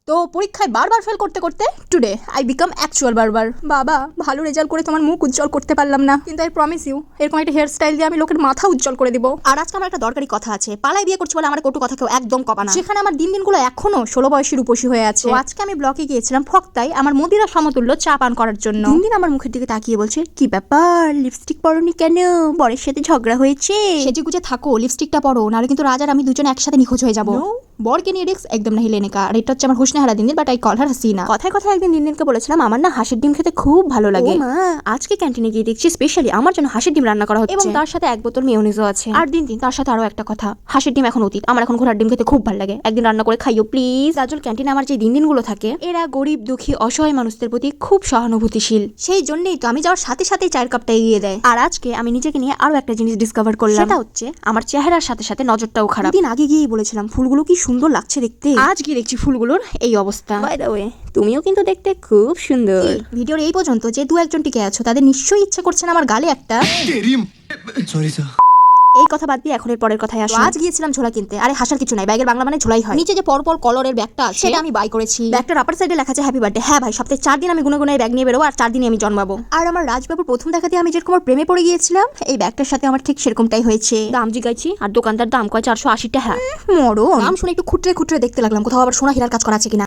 তো পরীক্ষায় বারবার ফেল করতে করতে টুডে আই বিকাম অ্যাকচুয়াল বারবার। বাবা, ভালো রেজাল্ট করে তোমার মুখ উজ্জ্বল করতে পারলাম না, কিন্তু আই প্রমিস ইউ এরকম একটা হেয়ার স্টাইল দিয়ে আমি লোকের মাথা উজ্জ্বল করে দিব। আর আজকে আমার একটা দরকারি কথা আছে। পালাই বিয়ে করছি বলে আমার কটু কথা কেউ একদম কবা না, সেখানে আমার দিনগুলো এখনো 16 বয়সী রূপসী হয়ে আছে। তো আজকে আমি ব্লকে গিয়েছিলাম ফক্তায় আমার মদিরা সমতুল্য চা পান করার জন্য। দিন আমার মুখের দিকে তাকিয়ে বলছে, কি ব্যাপার লিপস্টিক পরনি কেন? বরের সাথে ঝগড়া হয়েছে? সেজে গুজে থাকো, লিপস্টিকটা পরো, নাহলে কিন্তু রাজার আমি দুজনে একসাথে নিখোঁজ হয়ে যাবো। বরকে নিয়ে রিস্ক একদম না হিলেনে কা। আর এটা হচ্ছে আমার হুসনেহারা দিন, but I call her Hasina. কথায় কথায় একদিন দিনকে বলেছিলাম আমার না হাঁসের ডিম খেতে খুব ভালো লাগে। মা, আজকে ক্যান্টিনে গিয়ে দেখছি স্পেশালি আমার জন্য হাঁসের ডিম রান্না করা হচ্ছে এবং তার সাথে এক বোতল মেয়োনিজও আছে। আর দিন তার সাথে আরো একটা কথা, হাঁসের ডিম এখন অতীত, আমার এখন ঘোড়ার ডিম খেতে খুব ভালো লাগে। একদিন রান্না করে খাইও প্লিজ। রাজল ক্যান্টিনে আমার যে দিনগুলো থাকে, এরা গরিব দুঃখী অসহায় মানুষদের প্রতি খুব সহানুভূতিশীল। সেই জন্যই তো আমি যাওয়ার সাথে সাথে চায়ের কাপটা এগিয়ে দেয়। আর আজকে আমি নিজেকে নিয়ে আরো একটা জিনিস ডিসকভার করলাম, সেটা হচ্ছে আমার চেহারার সাথে সাথে নজরটাও খারাপ। দিন আগে গিয়েই বলেছিলাম ফুলগুলো কি সুন্দর লাগছে দেখতে, আজ গিয়ে দেখছি ফুলগুলোর এই অবস্থা। বাই দ্য ওয়ে, তুমিও কিন্তু দেখতে খুব সুন্দর। ভিডিওর এই পর্যন্ত যে দু একজন টিকে আছো তাদের নিশ্চয়ই ইচ্ছা করছে না আমার গালে একটা সরি স্যার। এই কথা বাদ দিয়ে এখন এর পরের কথায় আসি। আজ গিয়েছিলাম ঝোলা কিনতে। আরে হাসার কিছু নাই, ব্যাগের বাংলা মানে ঝোলাই হয়। নিচে যে পরপর কলরের ব্যাগটা আছে সেটা আমি বাই করেছি। ব্যাগটার আপার সাইডে লেখা আছে হ্যাপি বার্থডে। হ্যাঁ ভাই, সপ্তাহে 4 দিন আমি গুনে গুনে ব্যাগ নিয়ে বেরোবো আর 4 দিনই আমি জন্মাবো। আর আমার রাজবাবুর প্রথম দেখাতে আমি যেরকম প্রেমে পড়ে গিয়েছিলাম, এই ব্যাগটার সাথে আমার ঠিক সেরকমটাই হয়েছে। দাম জিগাইছি আর দোকানদার দাম কয় 480 টাকা। মরো, দাম শুনে একটু খুঁটরে খুঁটরে দেখতে লাগলাম কোথাও আবার সোনা হীরার কাজ করা আছে কিনা।